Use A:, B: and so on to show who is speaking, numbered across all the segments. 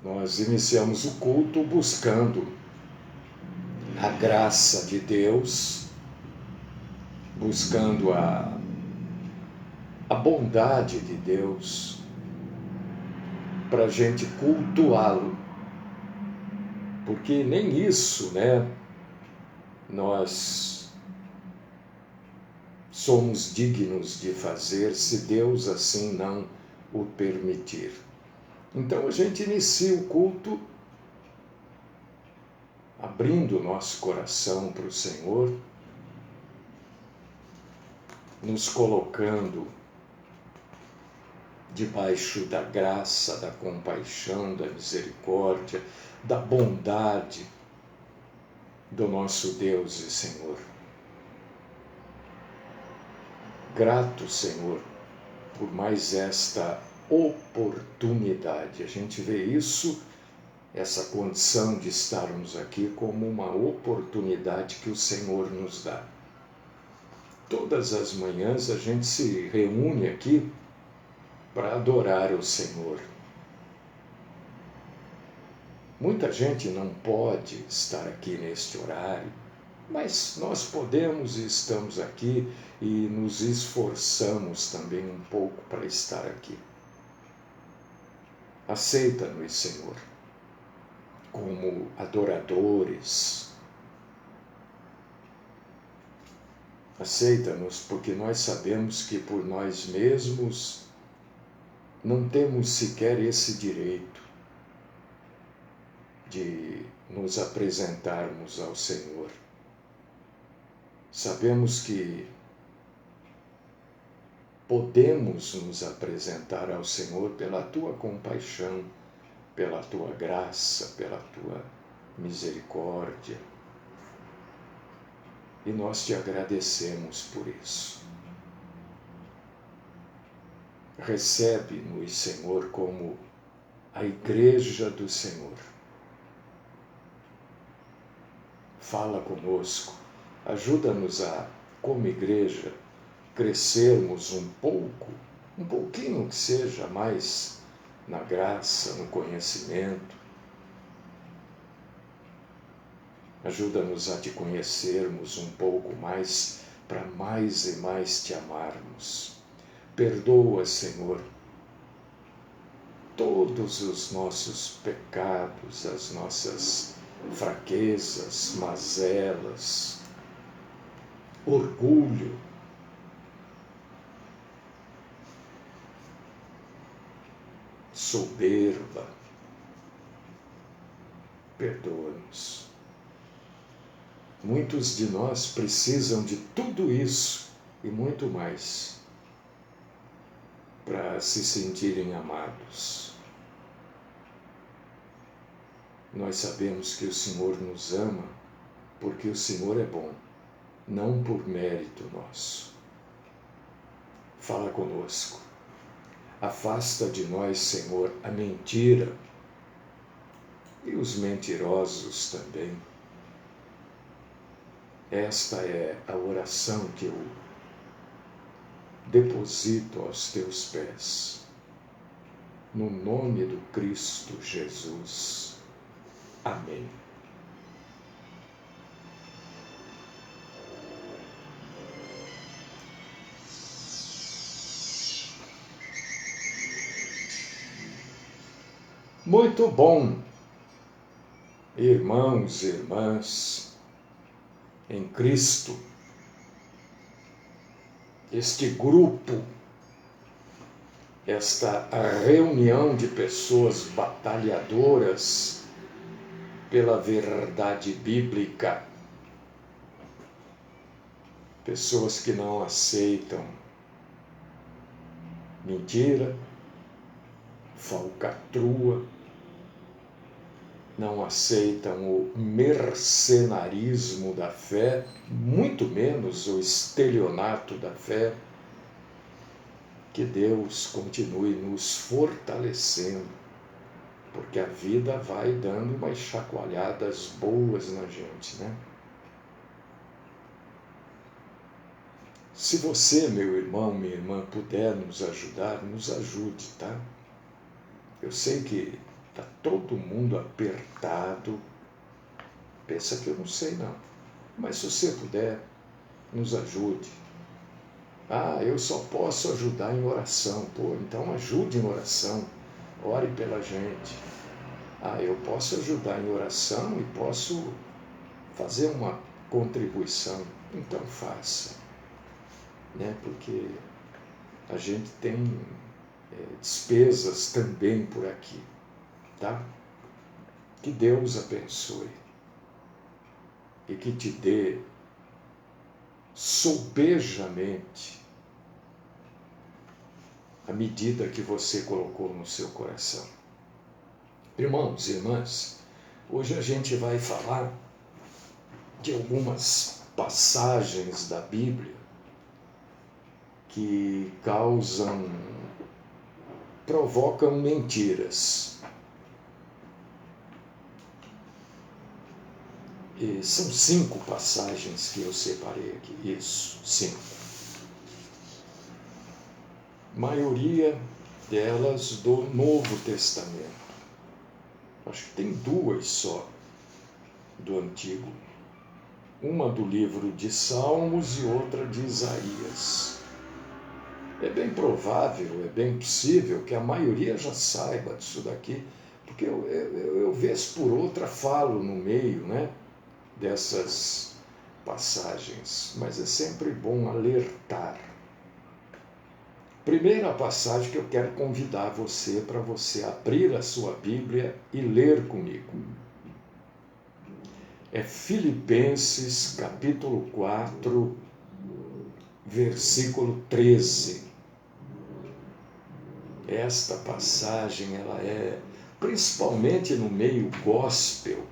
A: Nós iniciamos o culto buscando a graça de Deus, buscando a bondade de Deus, para a gente cultuá-lo. Porque nem isso, nós somos dignos de fazer se Deus assim não o permitir. Então a gente inicia o culto abrindo o nosso coração para o Senhor, nos colocando debaixo da graça, da compaixão, da misericórdia, da bondade do nosso Deus e Senhor. Grato, Senhor, por mais esta oportunidade. A gente vê isso, essa condição de estarmos aqui, como uma oportunidade que o Senhor nos dá. Todas as manhãs a gente se reúne aqui para adorar o Senhor. Muita gente não pode estar aqui neste horário, mas nós podemos e estamos aqui e nos esforçamos também um pouco para estar aqui. Aceita-nos, Senhor, como adoradores. Aceita-nos porque nós sabemos que por nós mesmos não temos sequer esse direito de nos apresentarmos ao Senhor. Sabemos que podemos nos apresentar ao Senhor pela Tua compaixão, pela Tua graça, pela Tua misericórdia. E nós te agradecemos por isso. Recebe-nos, Senhor, como a igreja do Senhor. Fala conosco, ajuda-nos a, como igreja, crescermos um pouquinho que seja mais na graça, no conhecimento. Ajuda-nos a te conhecermos um pouco mais, para mais e mais te amarmos. Perdoa, Senhor, todos os nossos pecados, as nossas fraquezas, mazelas, orgulho, soberba. Perdoa-nos. Muitos de nós precisam de tudo isso e muito mais para se sentirem amados. Nós sabemos que o Senhor nos ama porque o Senhor é bom, não por mérito nosso. Fala conosco. Afasta de nós, Senhor, a mentira e os mentirosos também. Esta é a oração que eu deposito aos teus pés. No nome do Cristo Jesus. Amém. Muito bom, irmãos e irmãs em Cristo, este grupo, esta reunião de pessoas batalhadoras pela verdade bíblica, pessoas que não aceitam mentira, falcatrua, não aceitam o mercenarismo da fé, muito menos o estelionato da fé. Que Deus continue nos fortalecendo, porque a vida vai dando umas chacoalhadas boas na gente, Se você, meu irmão, minha irmã, puder nos ajudar, nos ajude, tá? Eu sei que Está todo mundo apertado. Pensa que eu não sei não. Mas se você puder, nos ajude. Ah, eu só posso ajudar em oração. Pô, então ajude em oração. Ore pela gente. Ah, eu posso ajudar em oração e posso fazer uma contribuição. Então faça. Né? Porque a gente tem despesas também por aqui. Tá? Que Deus abençoe. E que te dê sobejamente a medida que você colocou no seu coração. Irmãos e irmãs, hoje a gente vai falar de algumas passagens da Bíblia que provocam mentiras. E são 5 passagens que eu separei aqui, isso, 5. Maioria delas do Novo Testamento. Acho que tem 2 só do Antigo. Uma do livro de Salmos e outra de Isaías. É bem provável, é bem possível que a maioria já saiba disso daqui, porque eu vez por outra falo no meio, né, dessas passagens, mas é sempre bom alertar. Primeira passagem que eu quero convidar você para você abrir a sua Bíblia e ler comigo. É Filipenses capítulo 4, versículo 13. Esta passagem, ela é, principalmente no meio gospel,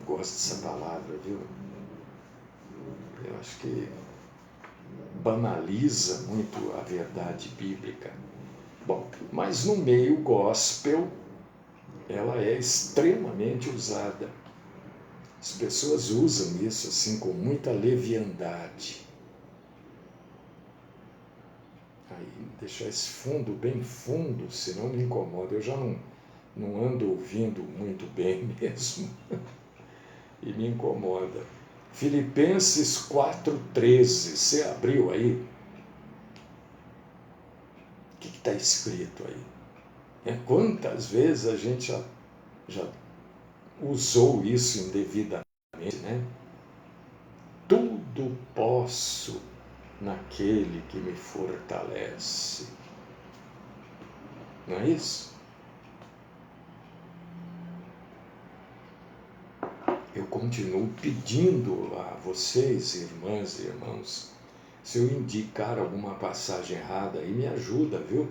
A: gosto dessa palavra, viu? Eu acho que banaliza muito a verdade bíblica. Bom, mas no meio gospel, ela é extremamente usada. As pessoas usam isso assim com muita leviandade. Aí, deixar esse fundo bem fundo, senão me incomoda. Eu já não ando ouvindo muito bem mesmo. E me incomoda. Filipenses 4,13. Você abriu aí? O que está escrito aí? Quantas vezes a gente já usou isso indevidamente, né? Tudo posso naquele que me fortalece. Não é isso? Eu continuo pedindo a vocês, irmãs e irmãos, se eu indicar alguma passagem errada aí, me ajuda, viu?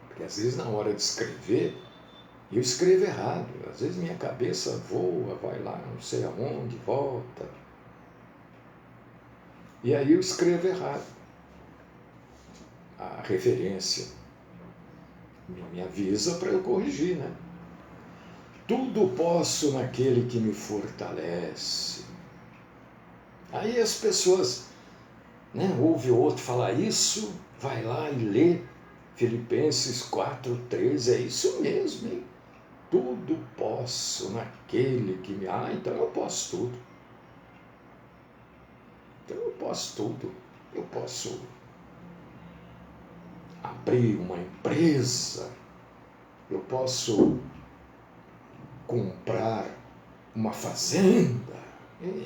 A: Porque às vezes na hora de escrever, eu escrevo errado. Às vezes minha cabeça voa, vai lá, não sei aonde, volta. E aí eu escrevo errado. A referência me avisa para eu corrigir, né? Tudo posso naquele que me fortalece. Aí as pessoas, né, ouvem o outro falar isso, vai lá e lê Filipenses 4,13, é isso mesmo, hein? Tudo posso naquele que me... Ah, então eu posso tudo. Então eu posso tudo. Eu posso abrir uma empresa, eu posso comprar uma fazenda,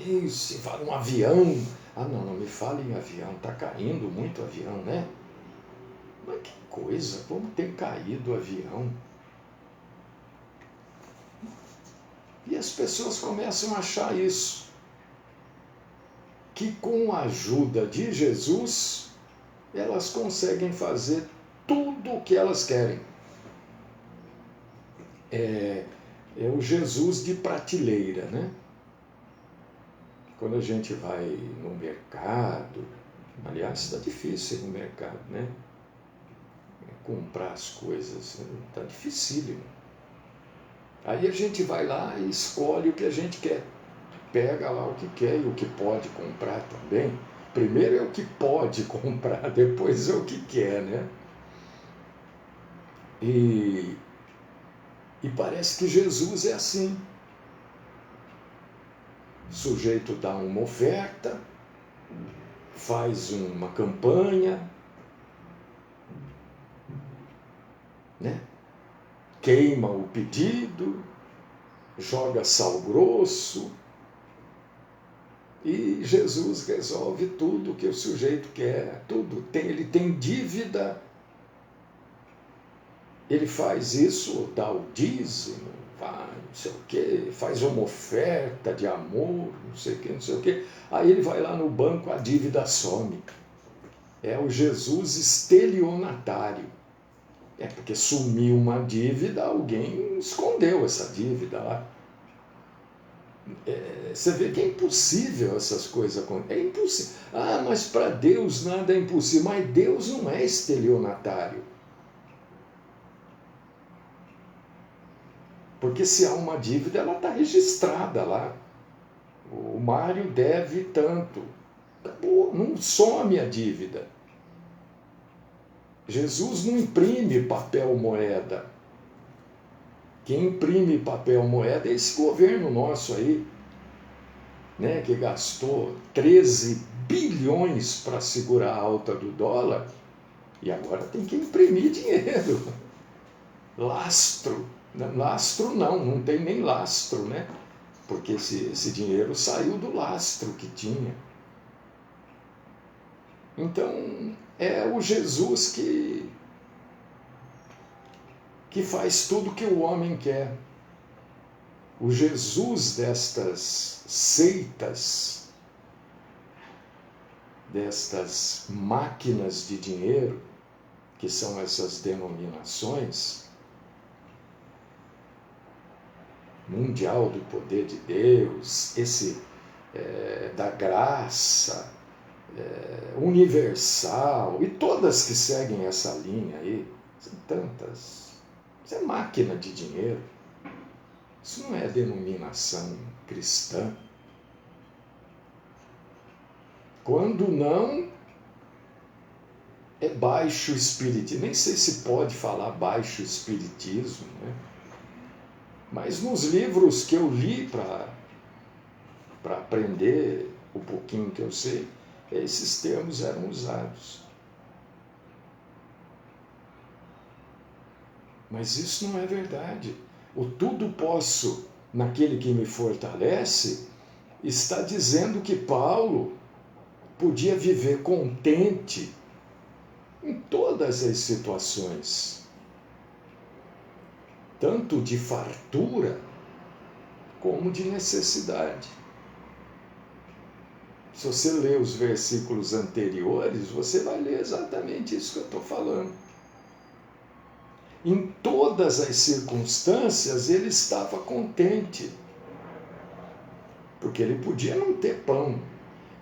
A: isso, um avião. Ah, não me fale em avião, está caindo muito avião, né? Mas que coisa, como tem caído o avião? E as pessoas começam a achar isso, que com a ajuda de Jesus, elas conseguem fazer tudo o que elas querem. É o Jesus de prateleira, né? Quando a gente vai no mercado, aliás, está difícil ir no mercado, né? Comprar as coisas, está dificílimo. Aí a gente vai lá e escolhe o que a gente quer. Pega lá o que quer e o que pode comprar também. Primeiro é o que pode comprar, depois é o que quer, né? E E parece que Jesus é assim. O sujeito dá uma oferta, faz uma campanha, né? Queima o pedido, joga sal grosso, e Jesus resolve tudo que o sujeito quer, tudo. Ele tem dívida, ele faz isso, dá o dízimo, vai, não sei o quê, faz uma oferta de amor, não sei o quê, não sei o quê. Aí ele vai lá no banco, a dívida some. É o Jesus estelionatário. É porque sumiu uma dívida, alguém escondeu essa dívida lá. Você vê que é impossível essas coisas acontecerem. É impossível. Ah, mas para Deus nada é impossível. Mas Deus não é estelionatário. Porque se há uma dívida, ela está registrada lá. O Mário deve tanto. Pô, não some a dívida. Jesus não imprime papel moeda. Quem imprime papel moeda é esse governo nosso aí, né, que gastou 13 bilhões para segurar a alta do dólar e agora tem que imprimir dinheiro. Lastro. Lastro não tem nem lastro, né? Porque esse dinheiro saiu do lastro que tinha. Então, é o Jesus que faz tudo que o homem quer. O Jesus destas seitas, destas máquinas de dinheiro, que são essas denominações, mundial do poder de Deus, esse da graça, universal, e todas que seguem essa linha aí, são tantas. Isso é máquina de dinheiro. Isso não é denominação cristã. Quando não, é baixo espiritismo. Nem sei se pode falar baixo espiritismo, né? Mas nos livros que eu li para aprender o pouquinho que eu sei, esses termos eram usados. Mas isso não é verdade. O tudo posso naquele que me fortalece está dizendo que Paulo podia viver contente em todas as situações, tanto de fartura como de necessidade. Se você ler os versículos anteriores, você vai ler exatamente isso que eu estou falando. Em todas as circunstâncias, ele estava contente. Porque ele podia não ter pão,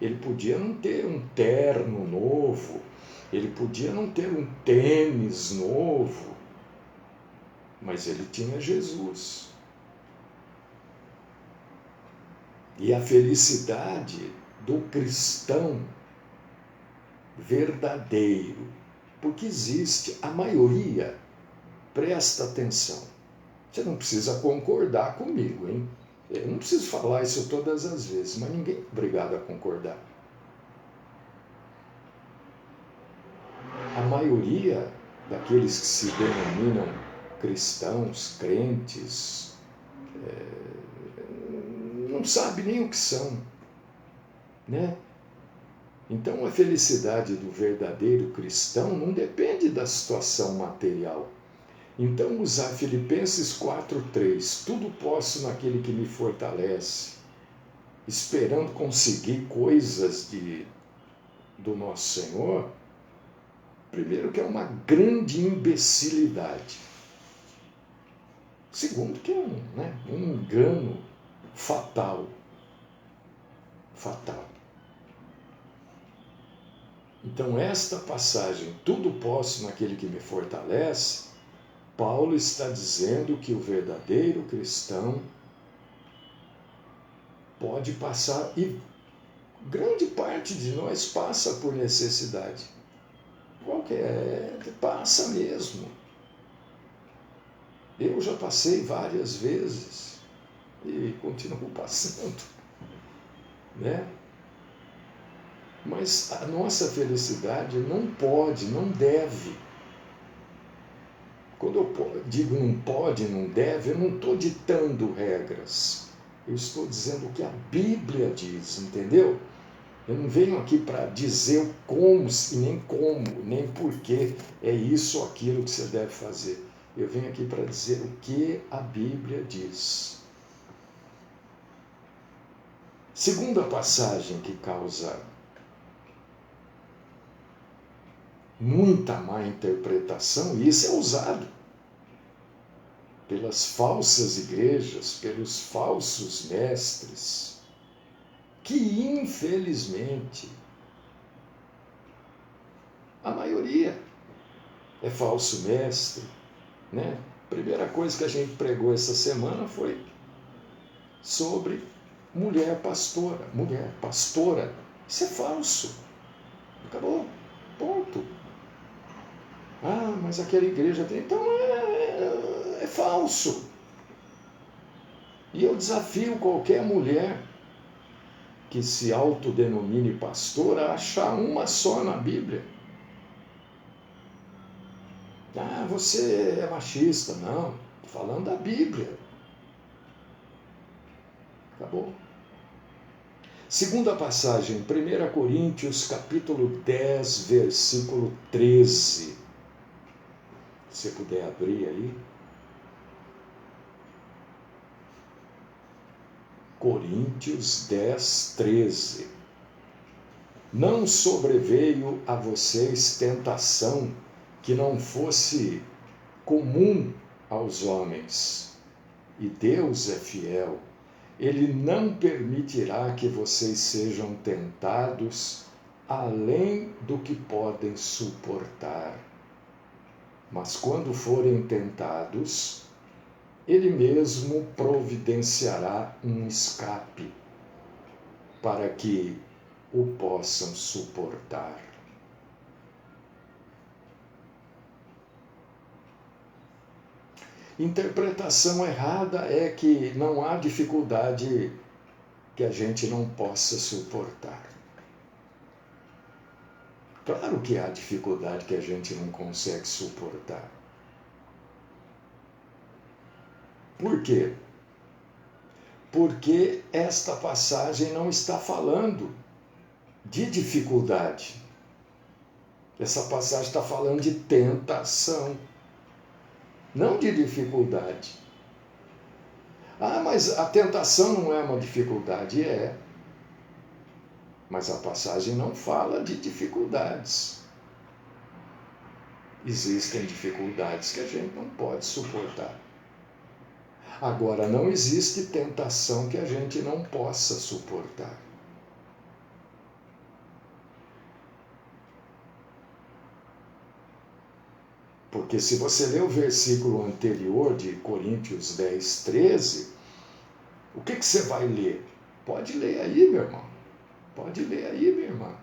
A: ele podia não ter um terno novo, ele podia não ter um tênis novo, mas ele tinha Jesus. E a felicidade do cristão verdadeiro, porque existe a maioria, presta atenção, você não precisa concordar comigo, hein? Eu não preciso falar isso todas as vezes, mas ninguém é obrigado a concordar. A maioria daqueles que se denominam cristãos, crentes, não sabe nem o que são, né? Então a felicidade do verdadeiro cristão não depende da situação material. Então usar Filipenses 4:3, tudo posso naquele que me fortalece, esperando conseguir coisas do nosso Senhor, primeiro que é uma grande imbecilidade. Segundo que é um engano fatal. Fatal. Então esta passagem, tudo posso naquele que me fortalece, Paulo está dizendo que o verdadeiro cristão pode passar, e grande parte de nós passa por necessidade. Passa mesmo. Eu já passei várias vezes e continuo passando, né? Mas a nossa felicidade não pode, não deve. Quando eu digo não pode, não deve, eu não estou ditando regras. Eu estou dizendo o que a Bíblia diz, entendeu? Eu não venho aqui para dizer como, nem porquê é isso ou aquilo que você deve fazer. Eu venho aqui para dizer o que a Bíblia diz. Segunda passagem que causa muita má interpretação, e isso é usado pelas falsas igrejas, pelos falsos mestres, que infelizmente a maioria é falso mestre, né? Primeira coisa que a gente pregou essa semana foi sobre mulher pastora. Mulher pastora, isso é falso. Acabou, ponto. Ah, mas aquela igreja tem. Então é falso. E eu desafio qualquer mulher que se autodenomine pastora a achar uma só na Bíblia. Ah, você é machista. Não, estou falando da Bíblia. Acabou. Segunda passagem, 1 Coríntios, capítulo 10, versículo 13. Se você puder abrir aí. Coríntios 10, 13. Não sobreveio a vocês tentação que não fosse comum aos homens. E Deus é fiel. Ele não permitirá que vocês sejam tentados além do que podem suportar. Mas quando forem tentados, Ele mesmo providenciará um escape para que o possam suportar. Interpretação errada é que não há dificuldade que a gente não possa suportar. Claro que há dificuldade que a gente não consegue suportar. Por quê? Porque esta passagem não está falando de dificuldade. Essa passagem está falando de tentação, não de dificuldade. Ah, mas a tentação não é uma dificuldade. É. Mas a passagem não fala de dificuldades. Existem dificuldades que a gente não pode suportar. Agora, não existe tentação que a gente não possa suportar. Porque se você ler o versículo anterior de Coríntios 10, 13, o que você vai ler? Pode ler aí, meu irmão. Pode ler aí, minha irmã.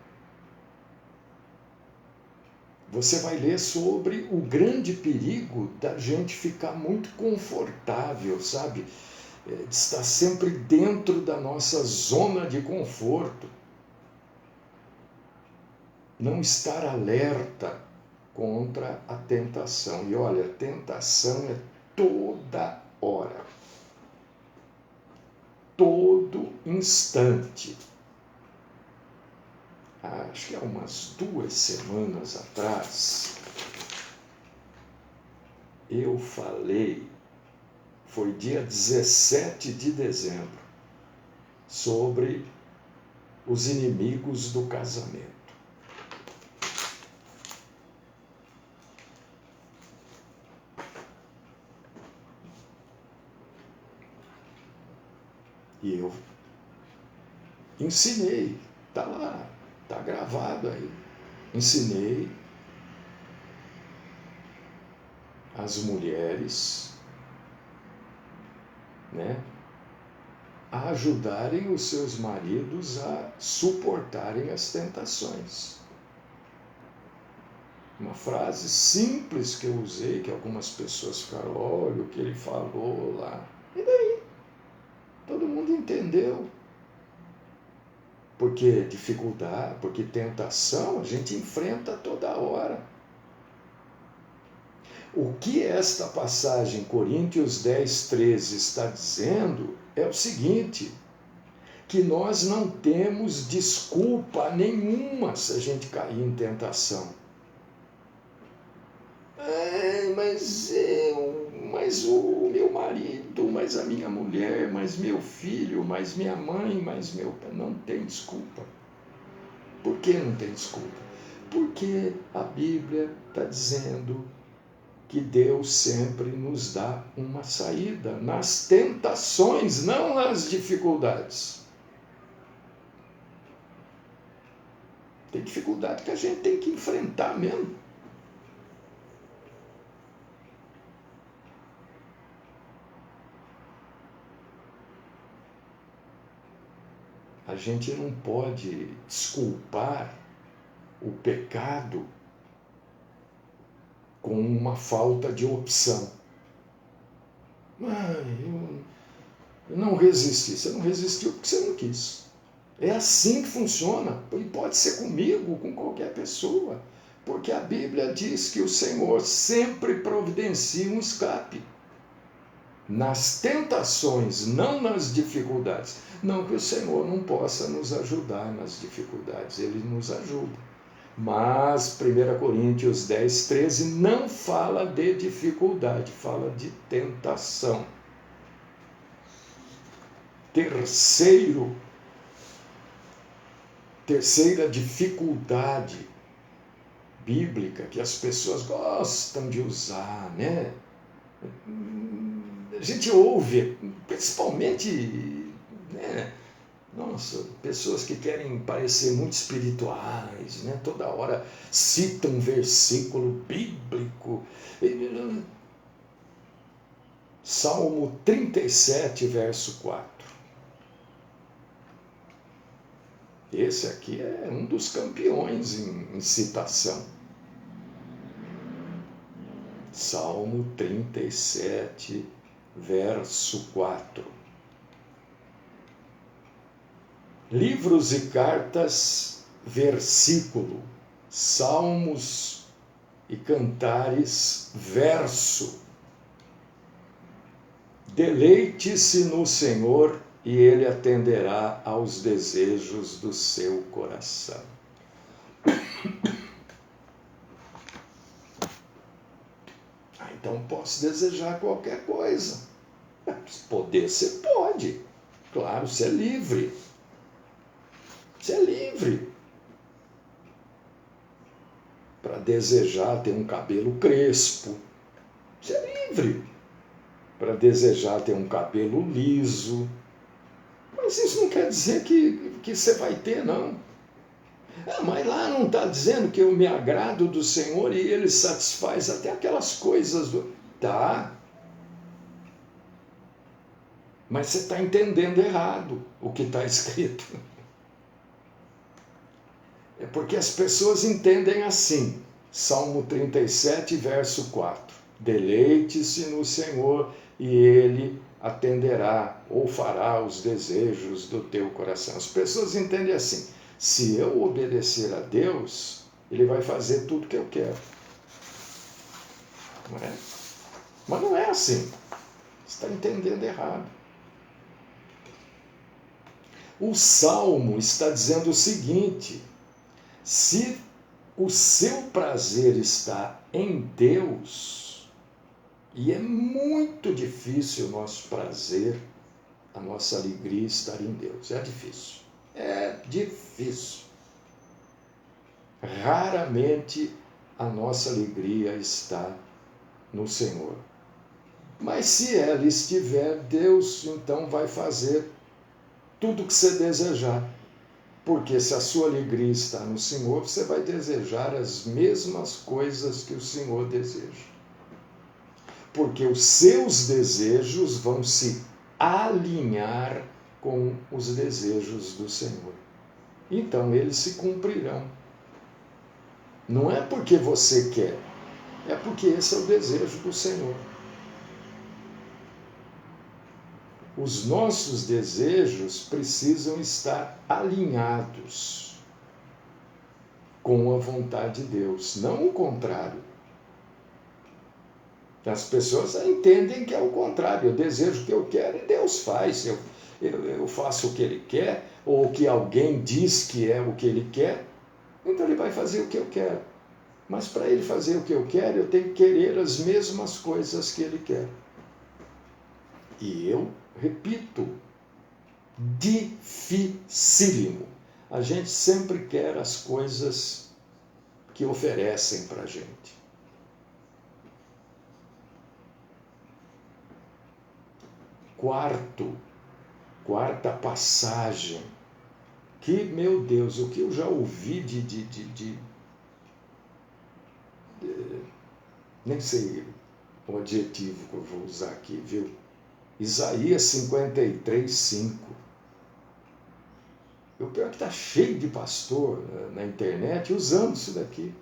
A: Você vai ler sobre o grande perigo da gente ficar muito confortável, sabe? De estar sempre dentro da nossa zona de conforto. Não estar alerta contra a tentação. E olha, tentação é toda hora. Todo instante. Acho que há umas 2 semanas atrás, eu falei, foi dia 17 de dezembro, sobre os inimigos do casamento. E eu ensinei, está lá, está gravado aí. Ensinei as mulheres, né, a ajudarem os seus maridos a suportarem as tentações. Uma frase simples que eu usei, que algumas pessoas ficaram, olha o que ele falou lá. E daí? Todo mundo entendeu. Porque dificuldade, porque tentação a gente enfrenta toda hora. O que esta passagem, Coríntios 10, 13, está dizendo é o seguinte, que nós não temos desculpa nenhuma se a gente cair em tentação. Mas o meu marido, mas a minha mulher, mas meu filho, mas minha mãe, mas meu pai. Não tem desculpa. Por que não tem desculpa? Porque a Bíblia está dizendo que Deus sempre nos dá uma saída nas tentações, não nas dificuldades. Tem dificuldade que a gente tem que enfrentar mesmo. A gente não pode desculpar o pecado com uma falta de opção. Eu não resisti. Você não resistiu porque você não quis. É assim que funciona. E pode ser comigo, com qualquer pessoa. Porque a Bíblia diz que o Senhor sempre providencia um escape. Nas tentações, não nas dificuldades. Não que o Senhor não possa nos ajudar nas dificuldades, Ele nos ajuda. Mas 1 Coríntios 10, 13 não fala de dificuldade, fala de tentação. Terceira dificuldade bíblica que as pessoas gostam de usar, né? A gente ouve, principalmente, né? Nossa, pessoas que querem parecer muito espirituais, né? Toda hora citam um versículo bíblico. Salmo 37, verso 4. Esse aqui é um dos campeões em citação. Salmo 37, verso 4. Livros e cartas, versículo. Salmos e cantares, verso. Deleite-se no Senhor e Ele atenderá aos desejos do seu coração. Então posso desejar qualquer coisa. Poder você pode. Claro, você é livre. Você é livre. Para desejar ter um cabelo crespo. Você é livre. Para desejar ter um cabelo liso. Mas isso não quer dizer que você vai ter, não. Mas lá não está dizendo que eu me agrado do Senhor e Ele satisfaz até aquelas coisas. Tá. Mas você está entendendo errado o que está escrito. É porque as pessoas entendem assim. Salmo 37, verso 4. Deleite-se no Senhor e Ele atenderá ou fará os desejos do teu coração. As pessoas entendem assim. Se eu obedecer a Deus, Ele vai fazer tudo que eu quero. Não é? Mas não é assim. Você está entendendo errado. O Salmo está dizendo o seguinte: se o seu prazer está em Deus, e é muito difícil o nosso prazer, a nossa alegria estar em Deus. É difícil. É difícil. Raramente a nossa alegria está no Senhor. Mas se ela estiver, Deus então vai fazer tudo o que você desejar. Porque se a sua alegria está no Senhor, você vai desejar as mesmas coisas que o Senhor deseja. Porque os seus desejos vão se alinhar com os desejos do Senhor. Então eles se cumprirão. Não é porque você quer, é porque esse é o desejo do Senhor. Os nossos desejos precisam estar alinhados com a vontade de Deus, não o contrário. As pessoas entendem que é o contrário. Eu desejo o que eu quero e Deus faz. Eu faço o que Ele quer, ou o que alguém diz que é o que Ele quer, então Ele vai fazer o que eu quero. Mas para Ele fazer o que eu quero, eu tenho que querer as mesmas coisas que Ele quer. E eu repito, dificílimo. A gente sempre quer as coisas que oferecem para a gente. Quarta passagem, que, meu Deus, o que eu já ouvi nem sei o adjetivo que eu vou usar aqui, viu? Isaías 53, 5. O pior é que está cheio de pastor na internet usando isso daqui.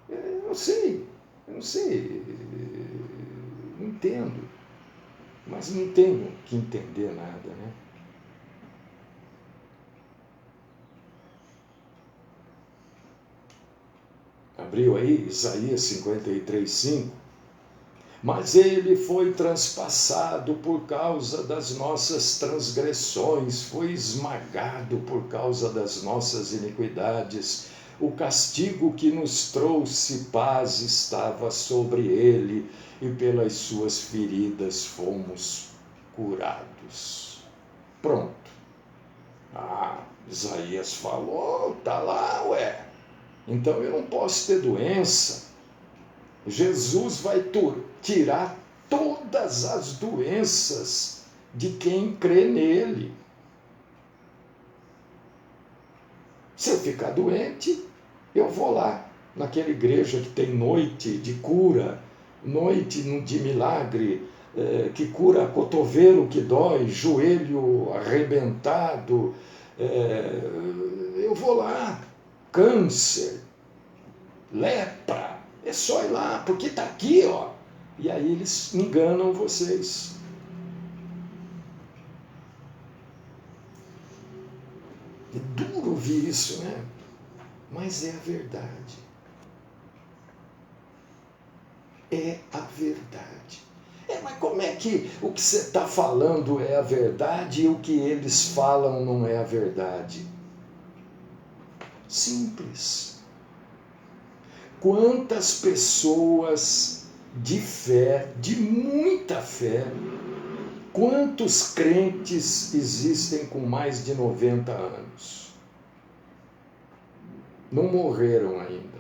A: Eu não sei, não entendo. Mas não tenho que entender nada, né? Abriu aí Isaías 53, 5. Mas ele foi transpassado por causa das nossas transgressões, foi esmagado por causa das nossas iniquidades. O castigo que nos trouxe paz estava sobre ele, e pelas suas feridas fomos curados. Pronto. Isaías falou, tá lá, ué. Então eu não posso ter doença. Jesus vai tirar todas as doenças de quem crê nele. Se eu ficar doente, eu vou lá, naquela igreja que tem noite de cura, noite de milagre, que cura cotovelo que dói, joelho arrebentado. Eu vou lá, câncer, lepra. É só ir lá, porque está aqui, ó. E aí eles enganam vocês. É duro ouvir isso, né? Mas é a verdade. É a verdade. Mas como é que o que você está falando é a verdade e o que eles falam não é a verdade? Simples. Quantas pessoas de fé, de muita fé, quantos crentes existem com mais de 90 anos? Não morreram ainda.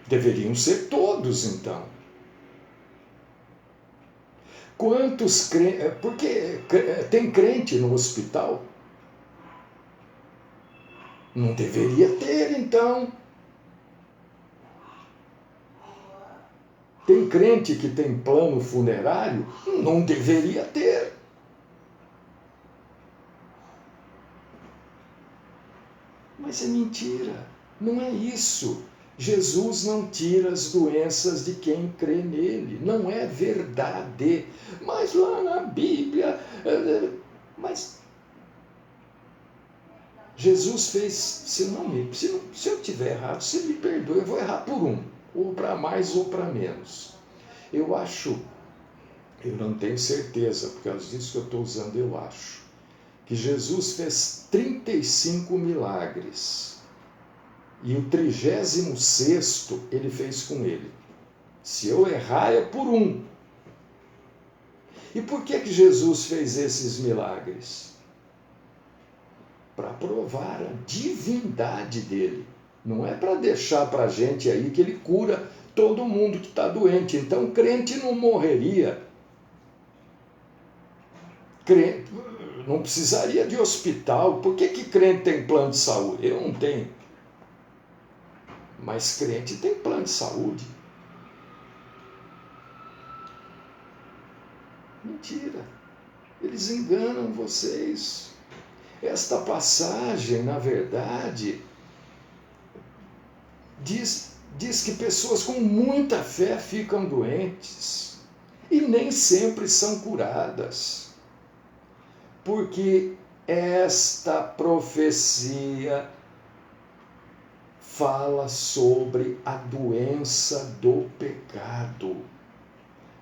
A: Deveriam ser todos, então. Quantos crentes... Porque tem crente no hospital? Não deveria ter, então. Tem crente que tem plano funerário? Não deveria ter. Mas é mentira. Não é isso. Jesus não tira as doenças de quem crê nele. Não é verdade. Mas lá na Bíblia... Mas Jesus fez... Se eu tiver errado, você me perdoe. Eu vou errar por um. Ou para mais ou para menos. Eu acho... Eu não tenho certeza, por causa disso que eu estou usando, eu acho. Que Jesus fez 35 milagres. E o 36º ele fez com ele. Se eu errar, é por um. E por que Jesus fez esses milagres? Para provar a divindade dele. Não é para deixar para a gente aí que ele cura todo mundo que está doente. Então, crente não morreria. Crente não precisaria de hospital. Por que crente tem plano de saúde? Eu não tenho. Mas crente tem plano de saúde. Mentira. Eles enganam vocês. esta passagem, na verdade, diz que pessoas com muita fé ficam doentes e nem sempre são curadas, porque esta profecia fala sobre a doença do pecado.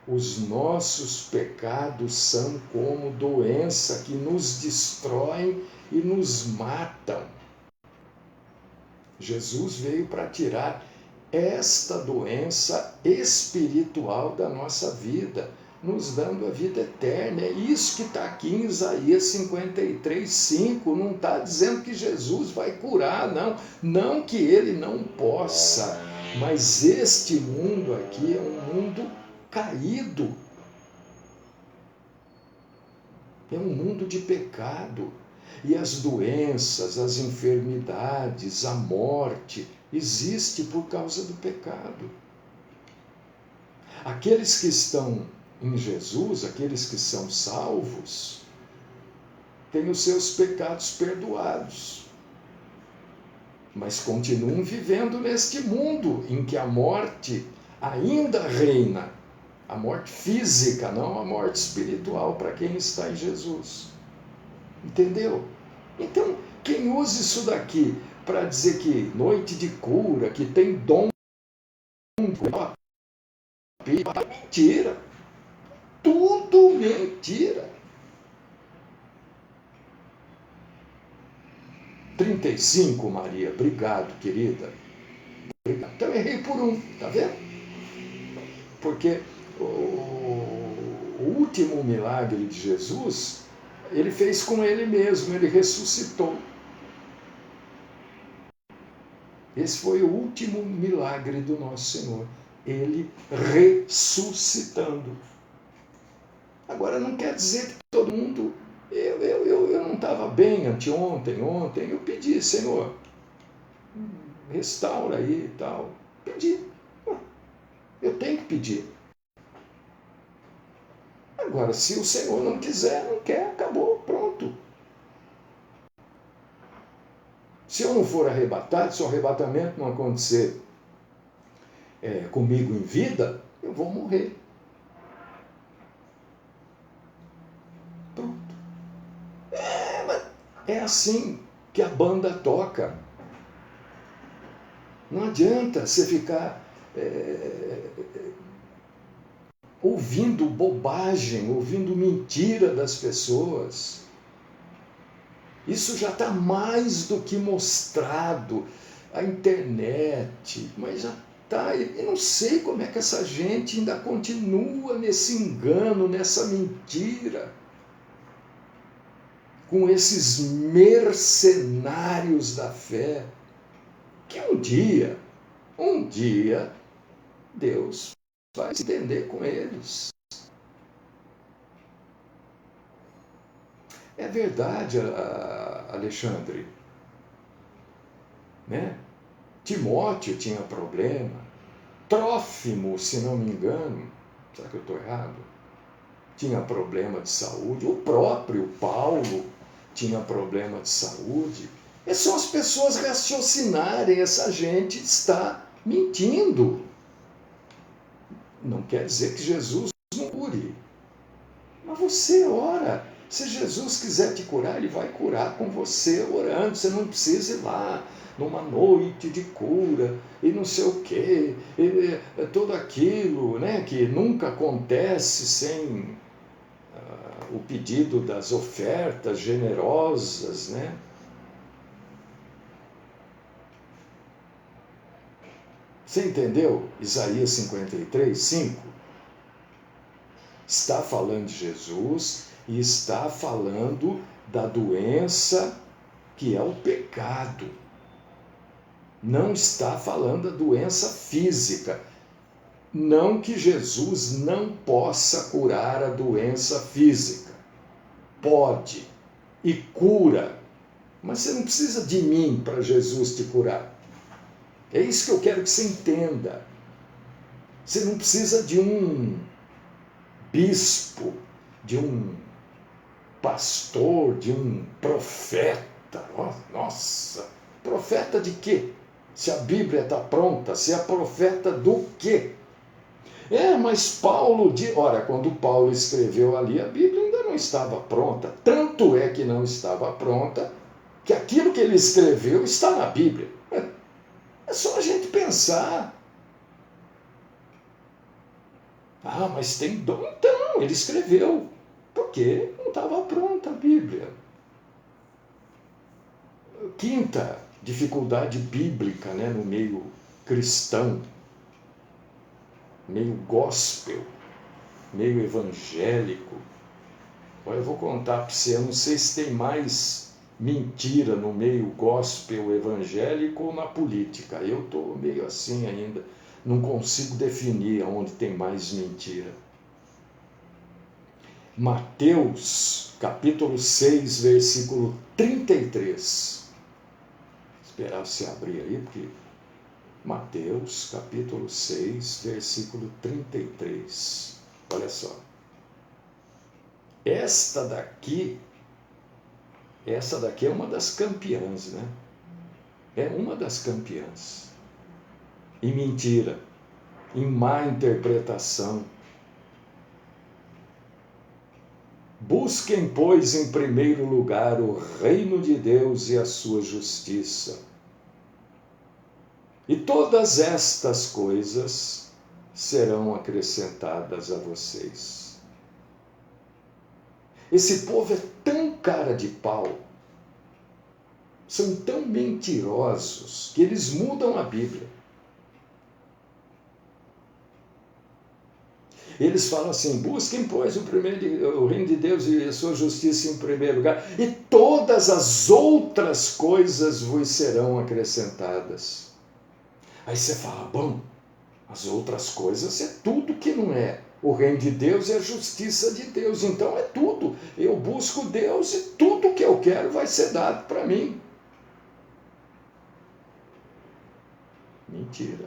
A: Os nossos pecados são como doença que nos destroem e nos matam. Jesus veio para tirar esta doença espiritual da nossa vida, nos dando a vida eterna. É isso que está aqui em Isaías 53:5. Não está dizendo que Jesus vai curar, não. Não que ele não possa, mas este mundo aqui é um mundo caído. É um mundo de pecado. E as doenças, as enfermidades, a morte, existe por causa do pecado. Aqueles que estão em Jesus, aqueles que são salvos, têm os seus pecados perdoados, mas continuam vivendo neste mundo em que a morte ainda reina. A morte física, não a morte espiritual para quem está em Jesus. Entendeu? Então, quem usa isso daqui para dizer que noite de cura, que tem dom, mentira. Tudo mentira. 35, Maria. Obrigado, querida. Obrigado. Então, errei por um, tá vendo? Porque o último milagre de Jesus, ele fez com ele mesmo, ele ressuscitou. Esse foi o último milagre do nosso Senhor, ele ressuscitando. Agora, não quer dizer que todo mundo... Eu não estava bem ontem, eu pedi, Senhor, restaura aí e tal. Pedi. Eu tenho que pedir. Agora, se o Senhor não quiser, não quer, acabou, pronto. Se eu não for arrebatado, se o arrebatamento não acontecer comigo em vida, eu vou morrer. Pronto. Mas é assim que a banda toca. Não adianta você ficar ouvindo bobagem, ouvindo mentira das pessoas. Isso já está mais do que mostrado. A internet, mas já está. Eu não sei como é que essa gente ainda continua nesse engano, nessa mentira, com esses mercenários da fé, que um dia, Deus vai se entender com eles. É verdade, Alexandre, né? Timóteo tinha problema, Trófimo, se não me engano, será que eu estou errado? Tinha problema de saúde, o próprio Paulo tinha problema de saúde. É só as pessoas raciocinarem, essa gente está mentindo. Não quer dizer que Jesus não cure, mas você ora. Se Jesus quiser te curar, ele vai curar com você orando. Você não precisa ir lá numa noite de cura e não sei o quê, tudo aquilo, né, que nunca acontece sem o pedido das ofertas generosas, né? Você entendeu? Isaías 53:5 está falando de Jesus e está falando da doença que é o pecado. Não está falando da doença física. Não que Jesus não possa curar a doença física. Pode e cura. Mas você não precisa de mim para Jesus te curar. É isso que eu quero que você entenda. Você não precisa de um bispo, de um pastor, de um profeta. Nossa, profeta de quê? Se a Bíblia está pronta, se é profeta do quê? Mas Paulo, ora, quando Paulo escreveu ali, a Bíblia ainda não estava pronta. Tanto é que não estava pronta, que aquilo que ele escreveu está na Bíblia. É só a gente pensar. Mas tem dom. Então, ele escreveu. Porque não estava pronta a Bíblia. Quinta dificuldade bíblica, né, no meio cristão, meio gospel, meio evangélico. Olha, eu vou contar para você, eu não sei se tem mais mentira no meio gospel evangélico ou na política. Eu estou meio assim ainda, não consigo definir onde tem mais mentira. Mateus, capítulo 6, versículo 33. Vou esperar você abrir aí, porque Mateus, capítulo 6, versículo 33. Olha só. Essa daqui é uma das campeãs, né? É uma das campeãs. Em mentira, em má interpretação. Busquem, pois, em primeiro lugar o reino de Deus e a sua justiça. E todas estas coisas serão acrescentadas a vocês. Esse povo é tão cara de pau, são tão mentirosos, que eles mudam a Bíblia. Eles falam assim: busquem, pois, o reino de Deus e a sua justiça em primeiro lugar, e todas as outras coisas vos serão acrescentadas. Aí você fala: bom, as outras coisas é tudo que não é o reino de Deus e a justiça de Deus. Então é tudo. Eu busco Deus e tudo que eu quero vai ser dado para mim. Mentira.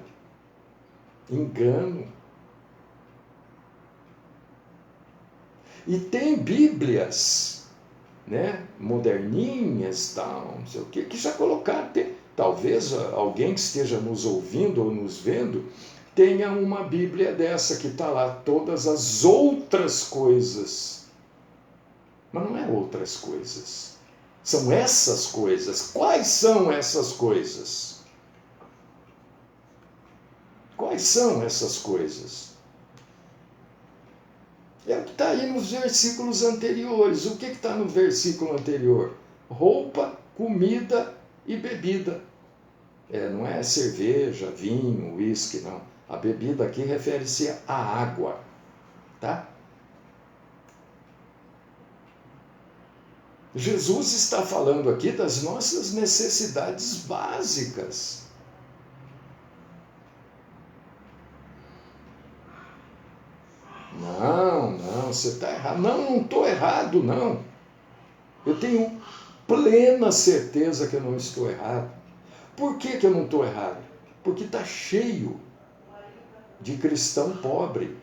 A: Engano. E tem Bíblias, né, moderninhas, tal, não sei o quê, que já colocaram. Talvez alguém que esteja nos ouvindo ou nos vendo tenha uma Bíblia dessa que está lá, todas as outras coisas. Mas não é outras coisas. São essas coisas. Quais são essas coisas? Quais são essas coisas? É o que está aí nos versículos anteriores. O que está no versículo anterior? Roupa, comida e bebida. Não é cerveja, vinho, uísque, não. A bebida aqui refere-se à água, tá? Jesus está falando aqui das nossas necessidades básicas. Não, você está errado. Não estou errado, não. Eu tenho plena certeza que eu não estou errado. Por que eu não estou errado? Porque está cheio de cristão pobre.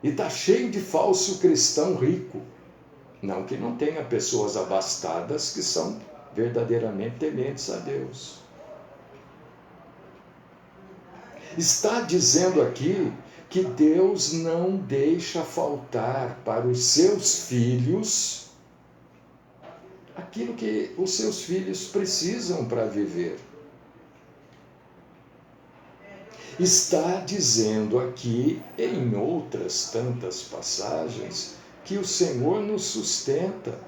A: E está cheio de falso cristão rico. Não que não tenha pessoas abastadas que são verdadeiramente tementes a Deus. Está dizendo aqui que Deus não deixa faltar para os seus filhos aquilo que os seus filhos precisam para viver. Está dizendo aqui, em outras tantas passagens, que o Senhor nos sustenta.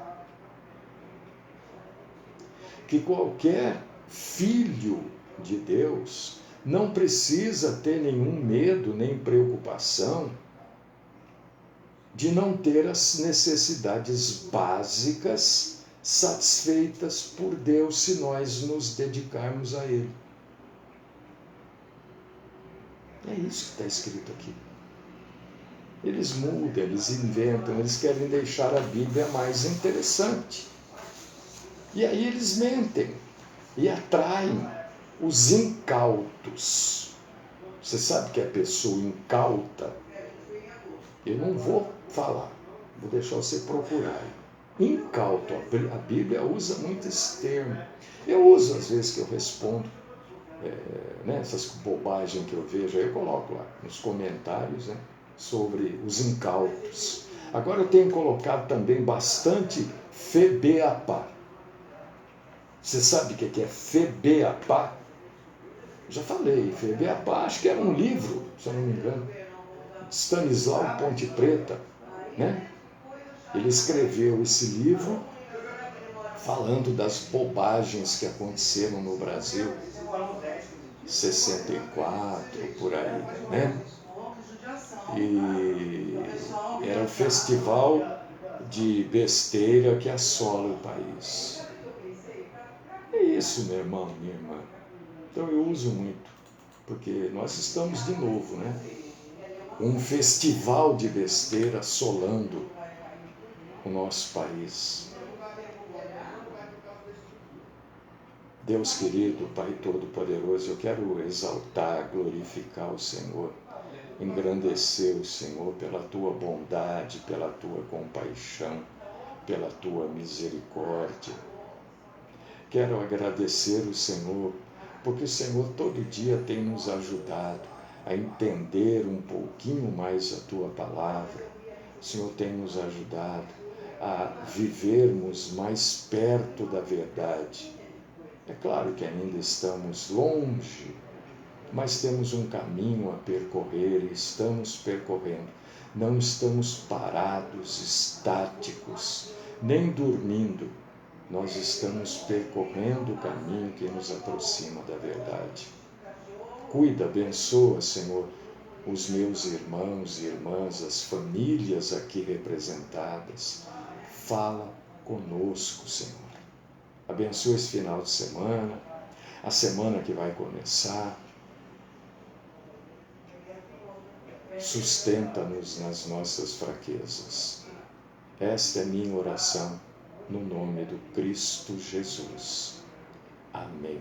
A: Que qualquer filho de Deus não precisa ter nenhum medo nem preocupação de não ter as necessidades básicas satisfeitas por Deus se nós nos dedicarmos a Ele. É isso que está escrito aqui. Eles mudam, eles inventam, eles querem deixar a Bíblia mais interessante. E aí eles mentem e atraem os incautos. Você sabe que a pessoa incauta? Eu não vou falar, Vou deixar você procurar. Incauto. A Bíblia usa muito esse termo. Eu uso às vezes que eu respondo essas bobagens que eu vejo, aí eu coloco lá nos comentários, né, sobre os incautos. Agora eu tenho colocado também bastante febeapá. Você sabe o que é febeapá? Já falei, febeapá, acho que era um livro, se eu não me engano. Stanislau Ponte Preta, né? Ele escreveu esse livro falando das bobagens que aconteceram no Brasil, 64, por aí, né? E era um festival de besteira que assola o país. É isso, meu irmão, minha irmã. Então eu uso muito, porque nós estamos de novo, né? Um festival de besteira assolando o nosso país. Deus querido, Pai Todo-Poderoso, eu quero exaltar, glorificar o Senhor, engrandecer o Senhor pela Tua bondade, pela Tua compaixão, pela Tua misericórdia. Quero agradecer o Senhor, porque o Senhor todo dia tem nos ajudado a entender um pouquinho mais a Tua palavra. O Senhor tem nos ajudado a vivermos mais perto da verdade. É claro que ainda estamos longe, mas temos um caminho a percorrer e estamos percorrendo. Não estamos parados, estáticos, nem dormindo. Nós estamos percorrendo o caminho que nos aproxima da verdade. Cuida, abençoa, Senhor, os meus irmãos e irmãs, as famílias aqui representadas. Fala conosco, Senhor. Abençoa esse final de semana, a semana que vai começar. Sustenta-nos nas nossas fraquezas. Esta é minha oração, no nome do Cristo Jesus. Amém.